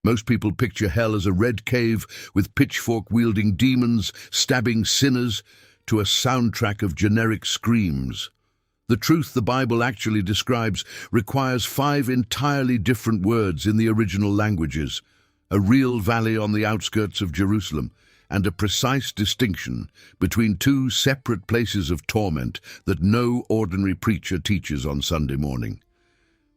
Most people picture hell as a red cave with pitchfork-wielding demons stabbing sinners to a soundtrack of generic screams. The truth the Bible actually describes requires 5 entirely different words in the original languages, a real valley on the outskirts of Jerusalem, and a precise distinction between 2 separate places of torment that no ordinary preacher teaches on Sunday morning.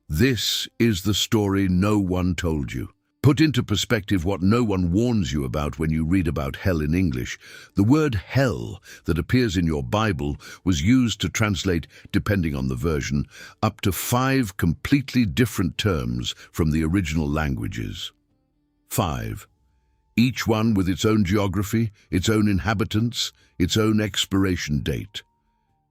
This is the story no one told you. Put into perspective what no one warns you about when you read about hell in English. The word hell that appears in your Bible was used to translate, depending on the version, up to 5 completely different terms from the original languages. 5. Each one with its own geography, its own inhabitants, its own expiration date.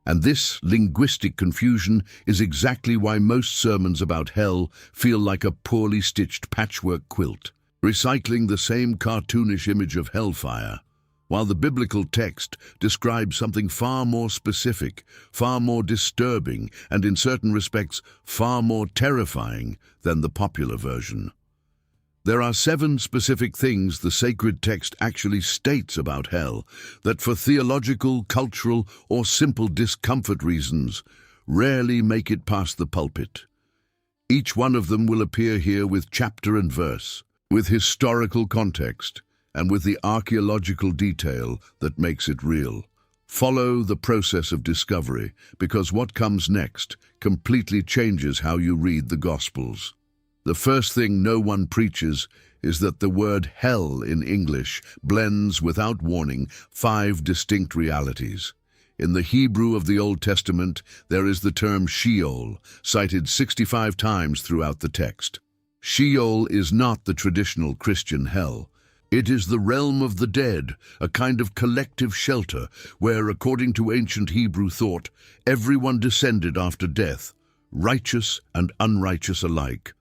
And this linguistic confusion is exactly why most sermons about hell feel like a poorly stitched patchwork quilt, recycling the same cartoonish image of hellfire, while the biblical text describes something far more specific, far more disturbing, and in certain respects far more terrifying than the popular version. There are 7 specific things the sacred text actually states about hell that for theological, cultural, or simple discomfort reasons rarely make it past the pulpit. Each one of them will appear here with chapter and verse, with historical context, and with the archaeological detail that makes it real. Follow the process of discovery, because what comes next completely changes how you read the Gospels. The first thing no one preaches is that the word hell in English blends without warning 5 distinct realities. In the Hebrew of the Old Testament, there is the term Sheol, cited 65 times throughout the text. Sheol is not the traditional Christian hell. It is the realm of the dead, a kind of collective shelter where, according to ancient Hebrew thought, everyone descended after death, righteous and unrighteous alike.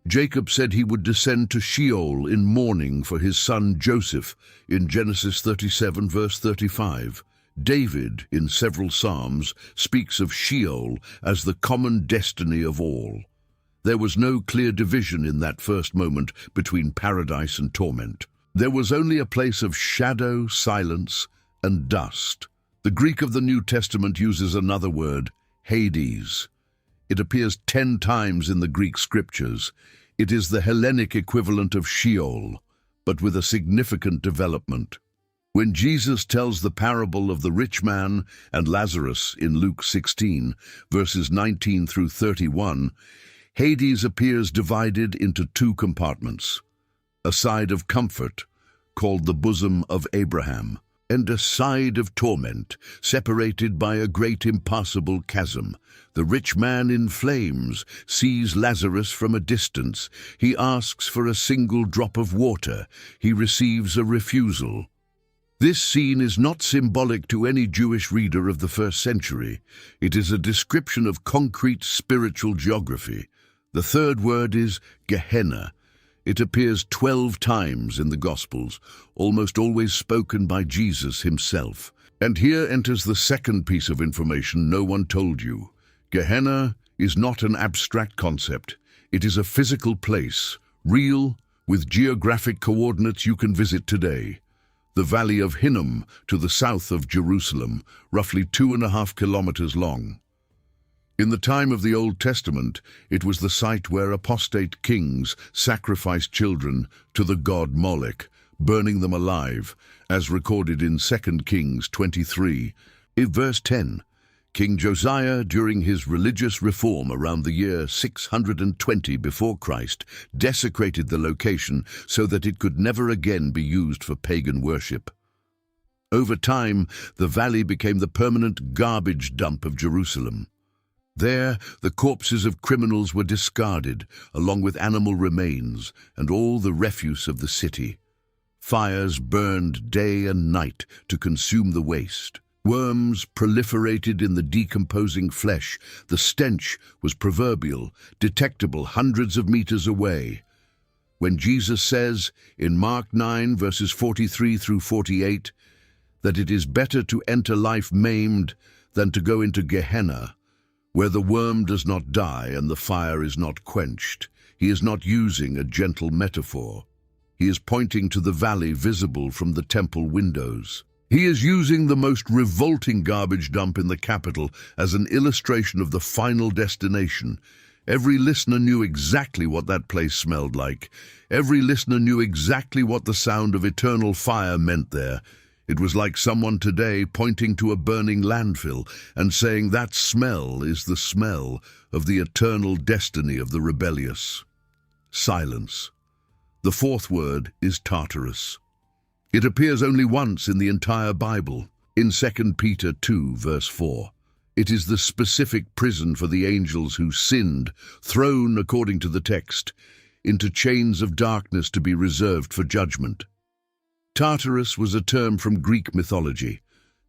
Jacob said he would descend to Sheol in mourning for his son Joseph in Genesis 37 verse 35. David, in several Psalms, speaks of Sheol as the common destiny of all. There was no clear division in that first moment between paradise and torment. There was only a place of shadow, silence, and dust. The Greek of the New Testament uses another word, Hades. It appears 10 times in the Greek scriptures. It is the Hellenic equivalent of Sheol, but with a significant development. When Jesus tells the parable of the rich man and Lazarus in Luke 16, verses 19 through 31, Hades appears divided into 2 compartments, a side of comfort, called the bosom of Abraham, and a side of torment, separated by a great impassable chasm. The rich man in flames sees Lazarus from a distance. He asks for a single drop of water. He receives a refusal. This scene is not symbolic to any Jewish reader of the first century. It is a description of concrete spiritual geography. The third word is Gehenna. It appears 12 times in the Gospels, almost always spoken by Jesus himself. And here enters the second piece of information no one told you. Gehenna is not an abstract concept. It is a physical place, real, with geographic coordinates you can visit today. The Valley of Hinnom, to the south of Jerusalem, roughly 2.5 kilometers long. In the time of the Old Testament, it was the site where apostate kings sacrificed children to the god Moloch, burning them alive, as recorded in 2 Kings 23. In verse 10, King Josiah, during his religious reform around the year 620 before Christ, desecrated the location so that it could never again be used for pagan worship. Over time, the valley became the permanent garbage dump of Jerusalem. There, the corpses of criminals were discarded, along with animal remains and all the refuse of the city. Fires burned day and night to consume the waste. Worms proliferated in the decomposing flesh. The stench was proverbial, detectable hundreds of meters away. When Jesus says, in Mark 9, verses 43 through 48, that it is better to enter life maimed than to go into Gehenna, where the worm does not die and the fire is not quenched, He is not using a gentle metaphor. He is pointing to the valley visible from the temple windows. He is using the most revolting garbage dump in the capital as an illustration of the final destination. Every listener knew exactly what that place smelled like. Every listener knew exactly what the sound of eternal fire meant there. It was like someone today pointing to a burning landfill and saying that smell is the smell of the eternal destiny of the rebellious. Silence. The fourth word is Tartarus. It appears only once in the entire Bible, in 2 Peter 2, verse 4. It is the specific prison for the angels who sinned, thrown, according to the text, into chains of darkness to be reserved for judgment. Tartarus was a term from Greek mythology,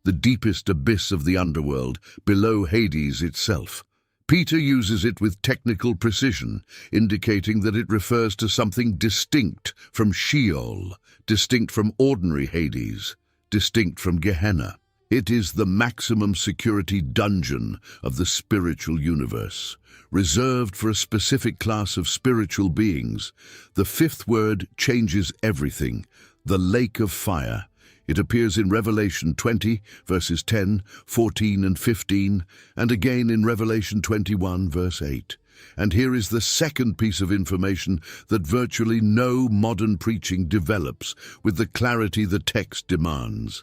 the deepest abyss of the underworld, below Hades itself. Peter uses it with technical precision, indicating that it refers to something distinct from Sheol, distinct from ordinary Hades, distinct from Gehenna. It is the maximum security dungeon of the spiritual universe, reserved for a specific class of spiritual beings. The fifth word changes everything, the lake of fire. It appears in Revelation 20, verses 10, 14, and 15, and again in Revelation 21, verse 8. And here is the second piece of information that virtually no modern preaching develops with the clarity the text demands.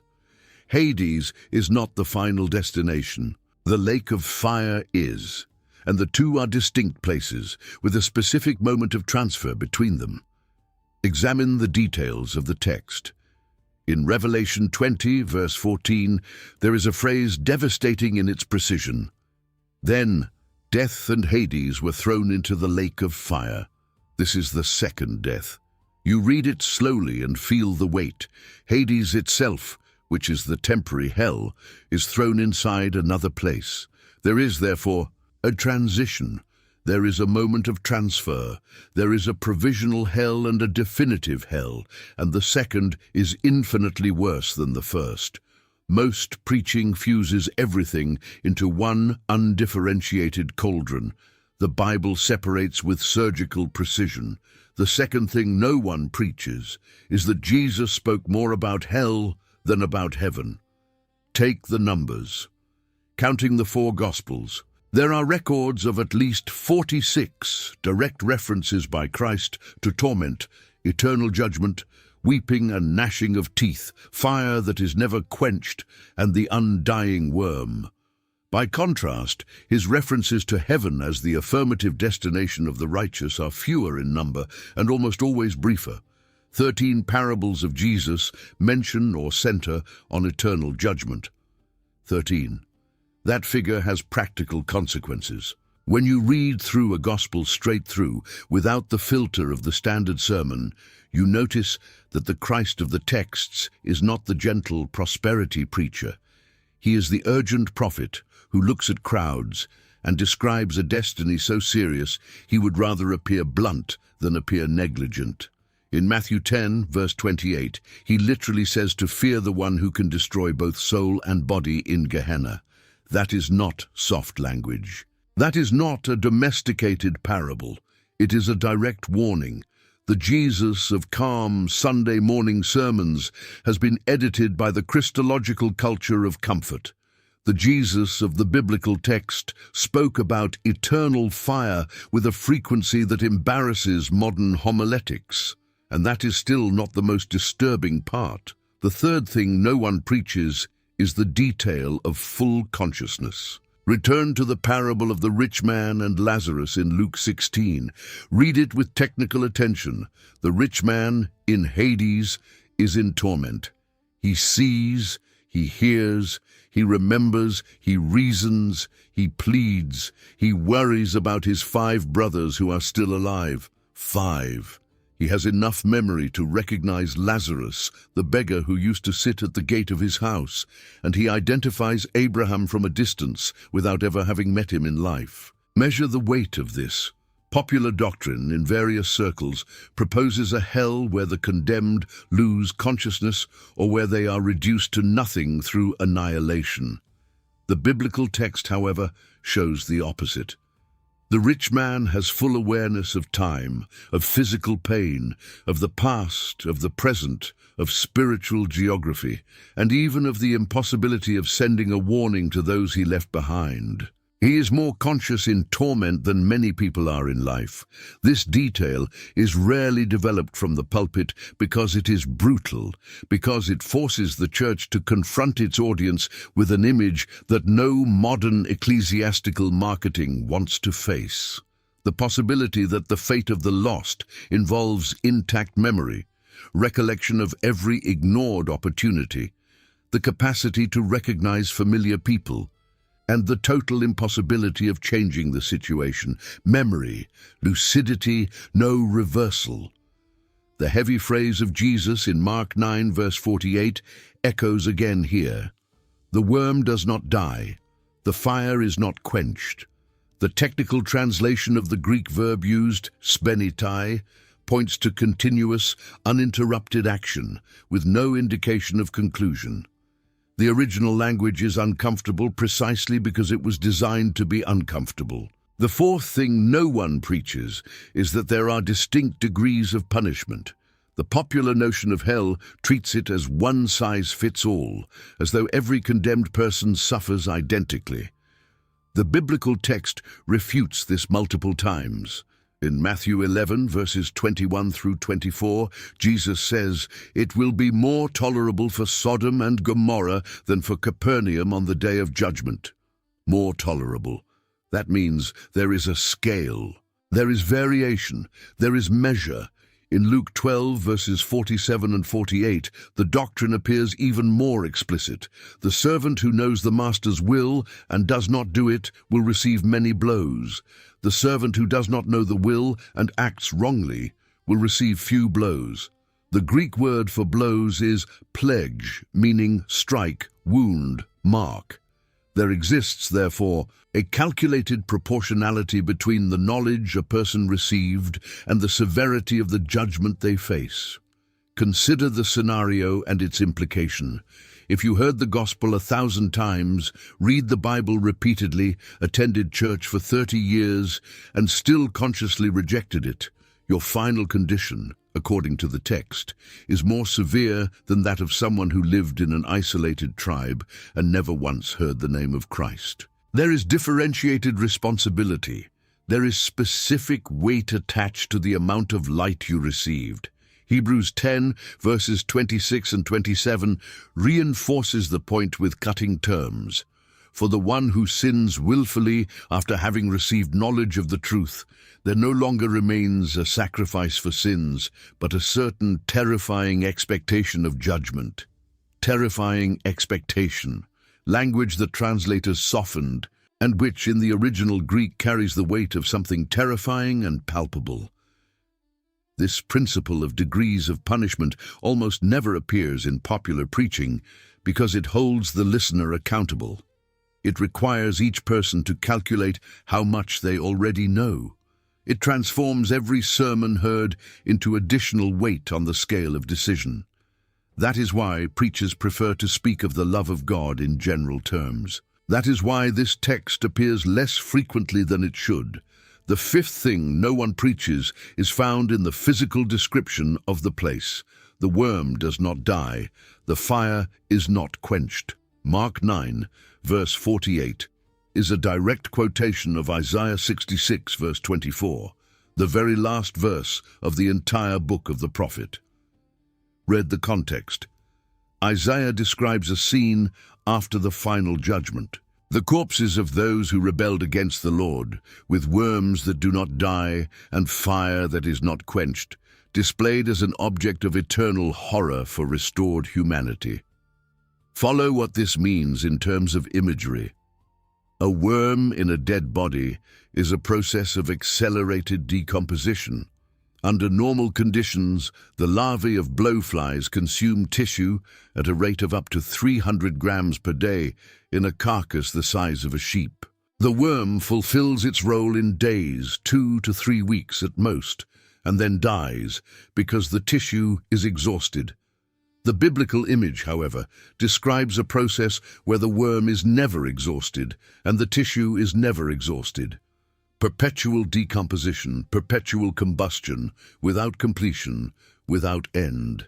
Hades is not the final destination. The lake of fire is, and the two are distinct places, with a specific moment of transfer between them. Examine the details of the text. In Revelation 20, verse 14, there is a phrase devastating in its precision. Then death and Hades were thrown into the lake of fire. This is the second death. You read it slowly and feel the weight. Hades itself, which is the temporary hell, is thrown inside another place. There is, therefore, a transition. There is a moment of transfer. There is a provisional hell and a definitive hell, and the second is infinitely worse than the first. Most preaching fuses everything into one undifferentiated cauldron. The Bible separates with surgical precision. The second thing no one preaches is that Jesus spoke more about hell than about heaven. Take the numbers. Counting the four Gospels, there are records of at least 46 direct references by Christ to torment, eternal judgment, weeping and gnashing of teeth, fire that is never quenched, and the undying worm. By contrast, his references to heaven as the affirmative destination of the righteous are fewer in number and almost always briefer. 13 parables of Jesus mention or center on eternal judgment. 13. That figure has practical consequences. When you read through a gospel straight through, without the filter of the standard sermon, you notice that the Christ of the texts is not the gentle prosperity preacher. He is the urgent prophet who looks at crowds and describes a destiny so serious he would rather appear blunt than appear negligent. In Matthew 10, verse 28, he literally says to fear the one who can destroy both soul and body in Gehenna. That is not soft language. That is not a domesticated parable. It is a direct warning. The Jesus of calm Sunday morning sermons has been edited by the Christological culture of comfort. The Jesus of the biblical text spoke about eternal fire with a frequency that embarrasses modern homiletics. And that is still not the most disturbing part. The third thing no one preaches is the detail of full consciousness. Return to the parable of the rich man and Lazarus in Luke 16. Read it with technical attention. The rich man in Hades is in torment. He sees, he hears, he remembers, he reasons, he pleads, he worries about his 5 brothers who are still alive. 5. He has enough memory to recognize Lazarus, the beggar who used to sit at the gate of his house, and he identifies Abraham from a distance without ever having met him in life. Measure the weight of this. Popular doctrine in various circles proposes a hell where the condemned lose consciousness or where they are reduced to nothing through annihilation. The biblical text, however, shows the opposite. The rich man has full awareness of time, of physical pain, of the past, of the present, of spiritual geography, and even of the impossibility of sending a warning to those he left behind. He is more conscious in torment than many people are in life. This detail is rarely developed from the pulpit because it is brutal, because it forces the church to confront its audience with an image that no modern ecclesiastical marketing wants to face. The possibility that the fate of the lost involves intact memory, recollection of every ignored opportunity, the capacity to recognize familiar people, and the total impossibility of changing the situation. Memory, lucidity, no reversal. The heavy phrase of Jesus in Mark 9 verse 48 echoes again here. The worm does not die. The fire is not quenched. The technical translation of the Greek verb used, spenitai, points to continuous, uninterrupted action, with no indication of conclusion. The original language is uncomfortable precisely because it was designed to be uncomfortable. The fourth thing no one preaches is that there are distinct degrees of punishment. The popular notion of hell treats it as one size fits all, as though every condemned person suffers identically. The biblical text refutes this multiple times. In Matthew 11, verses 21 through 24, Jesus says, "It will be more tolerable for Sodom and Gomorrah than for Capernaum on the day of judgment." More tolerable. That means there is a scale. There is variation. There is measure. In Luke 12, verses 47 and 48, the doctrine appears even more explicit. The servant who knows the master's will and does not do it will receive many blows. The servant who does not know the will and acts wrongly will receive few blows. The Greek word for blows is pledge, meaning strike, wound, mark. There exists, therefore, a calculated proportionality between the knowledge a person received and the severity of the judgment they face. Consider the scenario and its implication. If you heard the gospel 1,000 times, read the Bible repeatedly, attended church for 30 years, and still consciously rejected it, your final condition, according to the text, is more severe than that of someone who lived in an isolated tribe and never once heard the name of Christ. There is differentiated responsibility. There is specific weight attached to the amount of light you received. Hebrews 10, verses 26 and 27 reinforces the point with cutting terms. For the one who sins willfully after having received knowledge of the truth, there no longer remains a sacrifice for sins, but a certain terrifying expectation of judgment. Terrifying expectation, language that translators softened, and which in the original Greek carries the weight of something terrifying and palpable. This principle of degrees of punishment almost never appears in popular preaching because it holds the listener accountable. It requires each person to calculate how much they already know. It transforms every sermon heard into additional weight on the scale of decision. That is why preachers prefer to speak of the love of God in general terms. That is why this text appears less frequently than it should. The fifth thing no one preaches is found in the physical description of the place. The worm does not die. The fire is not quenched. Mark 9, verse 48, is a direct quotation of Isaiah 66, verse 24, the very last verse of the entire book of the prophet. Read the context. Isaiah describes a scene after the final judgment. The corpses of those who rebelled against the Lord, with worms that do not die and fire that is not quenched, displayed as an object of eternal horror for restored humanity. Follow what this means in terms of imagery. A worm in a dead body is a process of accelerated decomposition. Under normal conditions, the larvae of blowflies consume tissue at a rate of up to 300 grams per day in a carcass the size of a sheep. The worm fulfills its role in days, 2 to 3 weeks at most, and then dies because the tissue is exhausted. The biblical image, however, describes a process where the worm is never exhausted and the tissue is never exhausted. Perpetual decomposition, perpetual combustion, without completion, without end.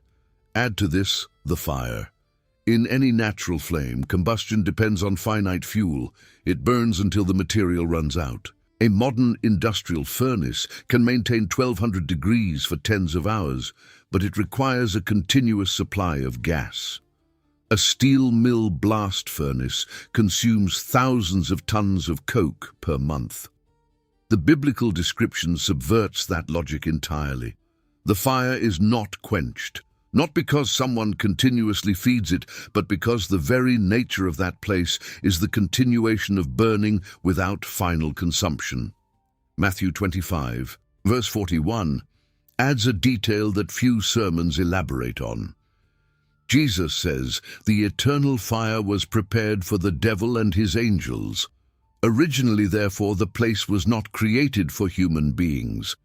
Add to this the fire. In any natural flame, combustion depends on finite fuel. It burns until the material runs out. A modern industrial furnace can maintain 1200 degrees for tens of hours, but it requires a continuous supply of gas. A steel mill blast furnace consumes thousands of tons of coke per month. The biblical description subverts that logic entirely. The fire is not quenched, not because someone continuously feeds it, but because the very nature of that place is the continuation of burning without final consumption. Matthew 25, verse 41, adds a detail that few sermons elaborate on. Jesus says, "The eternal fire was prepared for the devil and his angels." Originally, therefore, the place was not created for human beings.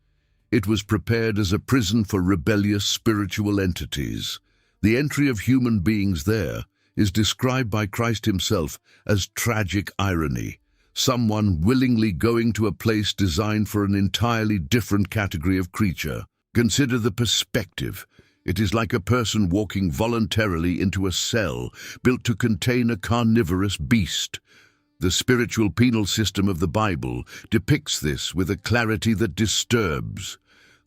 It was prepared as a prison for rebellious spiritual entities. The entry of human beings there is described by Christ himself as tragic irony, someone willingly going to a place designed for an entirely different category of creature. Consider the perspective. It is like a person walking voluntarily into a cell built to contain a carnivorous beast. The spiritual penal system of the Bible depicts this with a clarity that disturbs.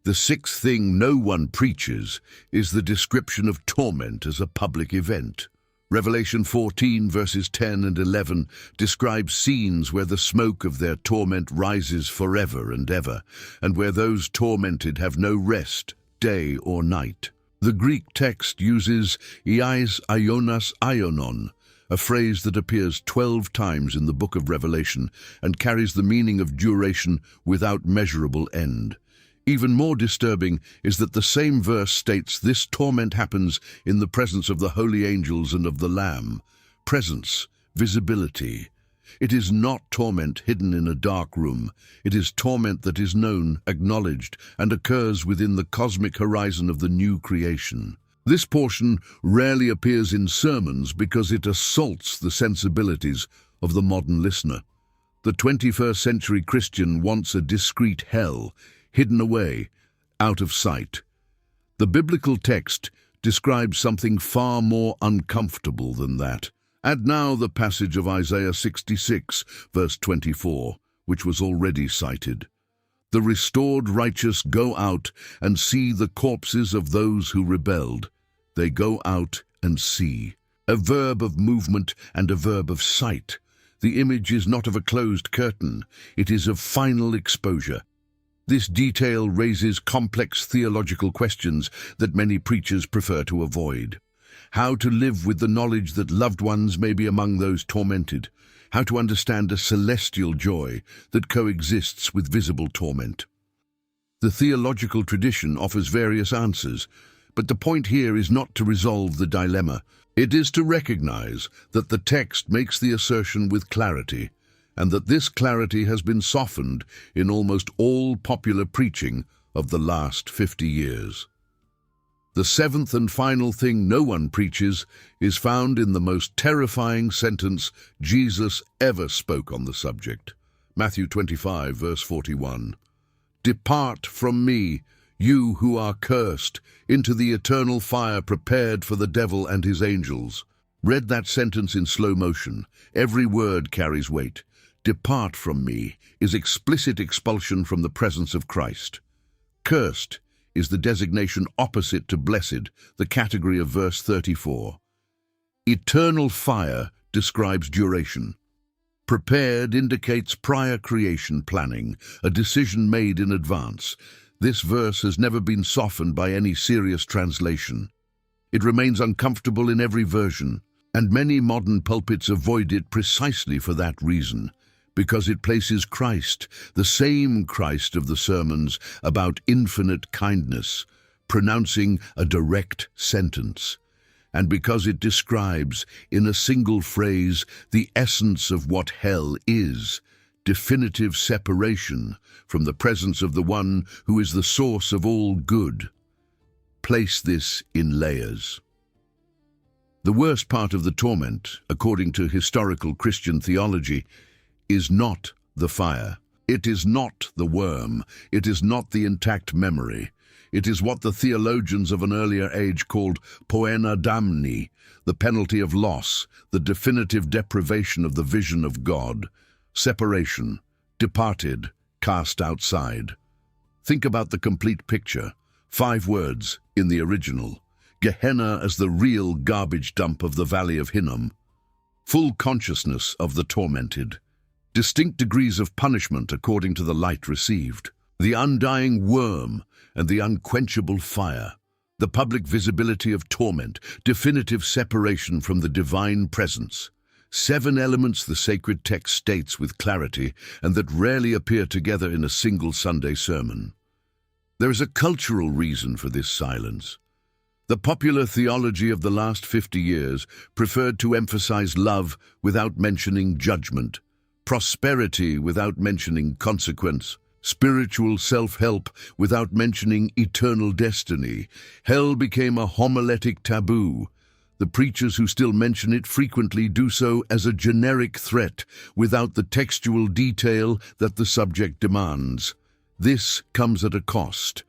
The sixth thing no one preaches is the description of torment as a public event. Revelation 14 verses 10 and 11 describes scenes where the smoke of their torment rises forever and ever, and where those tormented have no rest, day or night. The Greek text uses iais ionas ionon, a phrase that appears 12 times in the book of Revelation and carries the meaning of duration without measurable end. Even more disturbing is that the same verse states this torment happens in the presence of the holy angels and of the Lamb. Presence, visibility. It is not torment hidden in a dark room. It is torment that is known, acknowledged, and occurs within the cosmic horizon of the new creation. This portion rarely appears in sermons because it assaults the sensibilities of the modern listener. The 21st century Christian wants a discreet hell, hidden away, out of sight. The biblical text describes something far more uncomfortable than that. Add now the passage of Isaiah 66, verse 24, which was already cited. The restored righteous go out and see the corpses of those who rebelled. They go out and see. A verb of movement and a verb of sight. The image is not of a closed curtain. It is of final exposure. This detail raises complex theological questions that many preachers prefer to avoid. How to live with the knowledge that loved ones may be among those tormented. How to understand a celestial joy that coexists with visible torment. The theological tradition offers various answers, but the point here is not to resolve the dilemma. It is to recognize that the text makes the assertion with clarity, and that this clarity has been softened in almost all popular preaching of the last 50 years. The seventh and final thing no one preaches is found in the most terrifying sentence Jesus ever spoke on the subject. Matthew 25, verse 41. "Depart from me, you who are cursed, into the eternal fire prepared for the devil and his angels." Read that sentence in slow motion. Every word carries weight. "Depart from me" is explicit expulsion from the presence of Christ. "Cursed" is the designation opposite to blessed, the category of verse 34. Eternal fire describes duration. Prepared indicates prior creation planning, a decision made in advance. This verse has never been softened by any serious translation. It remains uncomfortable in every version, and many modern pulpits avoid it precisely for that reason, because it places Christ, the same Christ of the sermons, about infinite kindness, pronouncing a direct sentence, and because it describes, in a single phrase, the essence of what hell is, definitive separation from the presence of the one who is the source of all good. Place this in layers. The worst part of the torment, according to historical Christian theology, is not the fire. It is not the worm. It is not the intact memory. It is what the theologians of an earlier age called poena damni, the penalty of loss, the definitive deprivation of the vision of God, separation, departed, cast outside. Think about the complete picture. 5 words in the original. Gehenna as the real garbage dump of the Valley of Hinnom. Full consciousness of the tormented. Distinct degrees of punishment according to the light received. The undying worm and the unquenchable fire. The public visibility of torment, definitive separation from the divine presence. 7 elements the sacred text states with clarity and that rarely appear together in a single Sunday sermon. There is a cultural reason for this silence. The popular theology of the last 50 years preferred to emphasize love without mentioning judgment, prosperity without mentioning consequence, spiritual self-help without mentioning eternal destiny. Hell became a homiletic taboo. The preachers who still mention it frequently do so as a generic threat without the textual detail that the subject demands. This comes at a cost.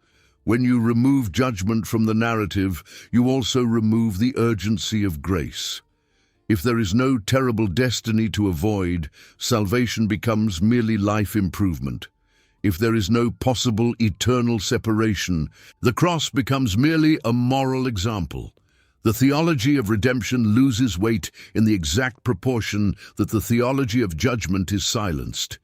When you remove judgment from the narrative, you also remove the urgency of grace. If there is no terrible destiny to avoid, salvation becomes merely life improvement. If there is no possible eternal separation, the cross becomes merely a moral example. The theology of redemption loses weight in the exact proportion that the theology of judgment is silenced.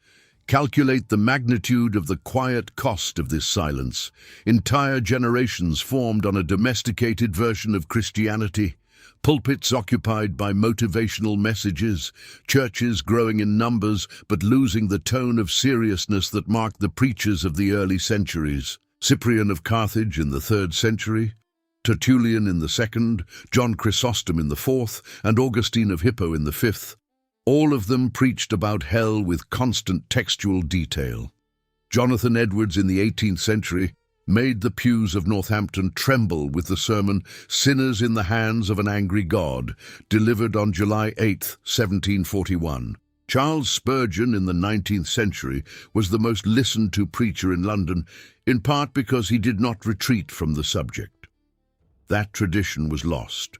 Calculate the magnitude of the quiet cost of this silence. Entire generations formed on a domesticated version of Christianity. Pulpits occupied by motivational messages, churches growing in numbers but losing the tone of seriousness that marked the preachers of the early centuries. Cyprian of Carthage in the 3rd century, Tertullian in the 2nd, John Chrysostom in the 4th, and Augustine of Hippo in the 5th. All of them preached about hell with constant textual detail. Jonathan Edwards in the 18th century made the pews of Northampton tremble with the sermon Sinners in the Hands of an Angry God, delivered on July 8, 1741. Charles Spurgeon in the 19th century was the most listened to preacher in London, in part because he did not retreat from the subject. That tradition was lost,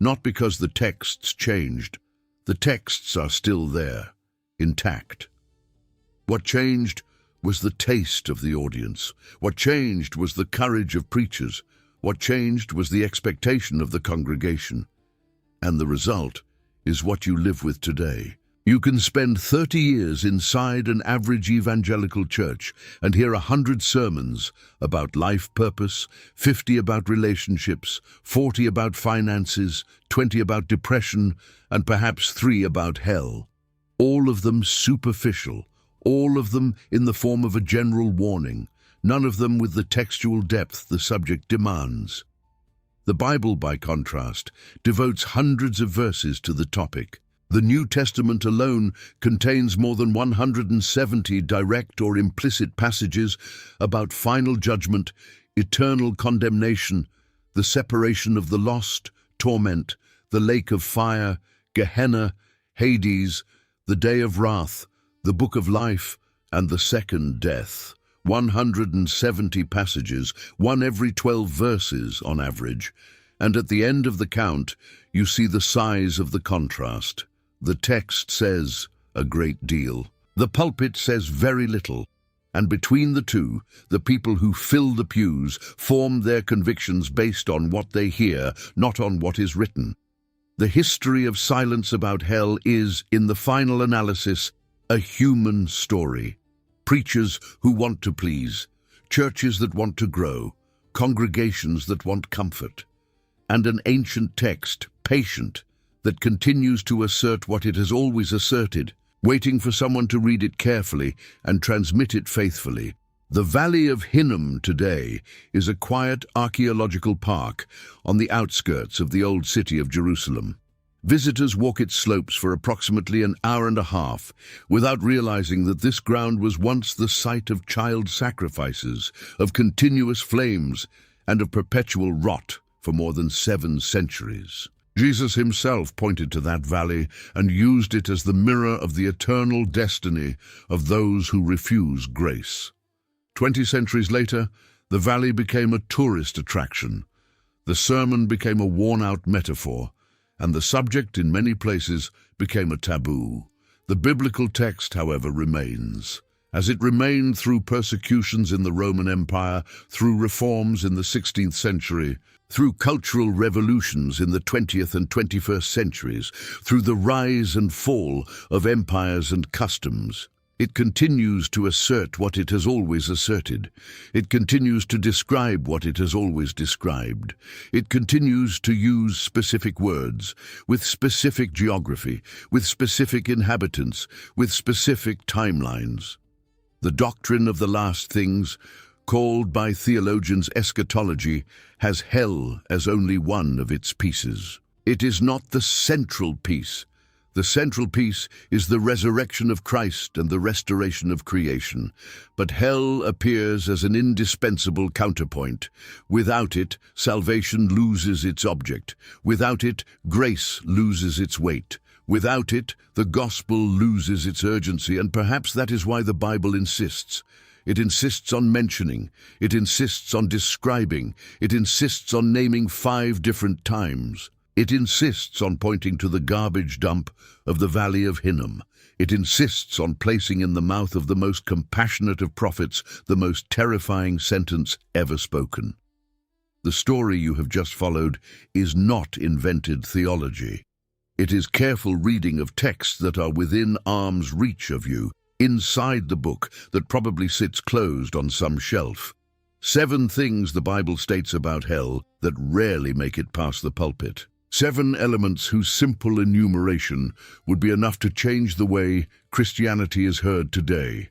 not because the texts changed. The texts are still there, intact. What changed was the taste of the audience. What changed was the courage of preachers. What changed was the expectation of the congregation. And the result is what you live with today. You can spend 30 years inside an average evangelical church and hear 100 sermons about life purpose, 50 about relationships, 40 about finances, 20 about depression, and perhaps 3 about hell. All of them superficial, all of them in the form of a general warning, none of them with the textual depth the subject demands. The Bible, by contrast, devotes hundreds of verses to the topic. The New Testament alone contains more than 170 direct or implicit passages about final judgment, eternal condemnation, the separation of the lost, torment, the lake of fire, Gehenna, Hades, the day of wrath, the book of life, and the second death. 170 passages, one every 12 verses on average, and at the end of the count, you see the size of the contrast. The text says a great deal. The pulpit says very little. And between the two, the people who fill the pews form their convictions based on what they hear, not on what is written. The history of silence about hell is, in the final analysis, a human story. Preachers who want to please, churches that want to grow, congregations that want comfort, and an ancient text, patient, that continues to assert what it has always asserted, waiting for someone to read it carefully and transmit it faithfully. The Valley of Hinnom today is a quiet archaeological park on the outskirts of the old city of Jerusalem. Visitors walk its slopes for approximately an hour and a half without realizing that this ground was once the site of child sacrifices, of continuous flames, and of perpetual rot for more than 7 centuries. Jesus himself pointed to that valley and used it as the mirror of the eternal destiny of those who refuse grace. 20 centuries later, the valley became a tourist attraction. The sermon became a worn-out metaphor, and the subject in many places became a taboo. The biblical text, however, remains, as it remained through persecutions in the Roman Empire, through reforms in the 16th century, through cultural revolutions in the 20th and 21st centuries, through the rise and fall of empires and customs. It continues to assert what it has always asserted. It continues to describe what it has always described. It continues to use specific words, with specific geography, with specific inhabitants, with specific timelines. The doctrine of the last things, called by theologians eschatology, has hell as only one of its pieces. It is not the central piece. The central piece is the resurrection of Christ and the restoration of creation. But hell appears as an indispensable counterpoint. Without it, salvation loses its object. Without it, grace loses its weight. Without it, the gospel loses its urgency, and perhaps that is why the Bible insists. It insists on mentioning, it insists on describing, it insists on naming 5 different times. It insists on pointing to the garbage dump of the Valley of Hinnom. It insists on placing in the mouth of the most compassionate of prophets the most terrifying sentence ever spoken. The story you have just followed is not invented theology. It is careful reading of texts that are within arm's reach of you, inside the book that probably sits closed on some shelf. 7 things the Bible states about hell that rarely make it past the pulpit. 7 elements whose simple enumeration would be enough to change the way Christianity is heard today.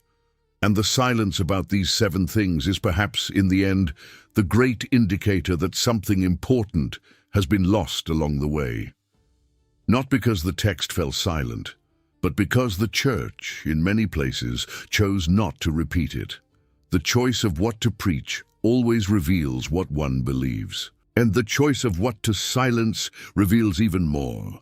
And the silence about these 7 things is perhaps, in the end, the great indicator that something important has been lost along the way. Not because the text fell silent, but because the church, in many places, chose not to repeat it. The choice of what to preach always reveals what one believes. And the choice of what to silence reveals even more.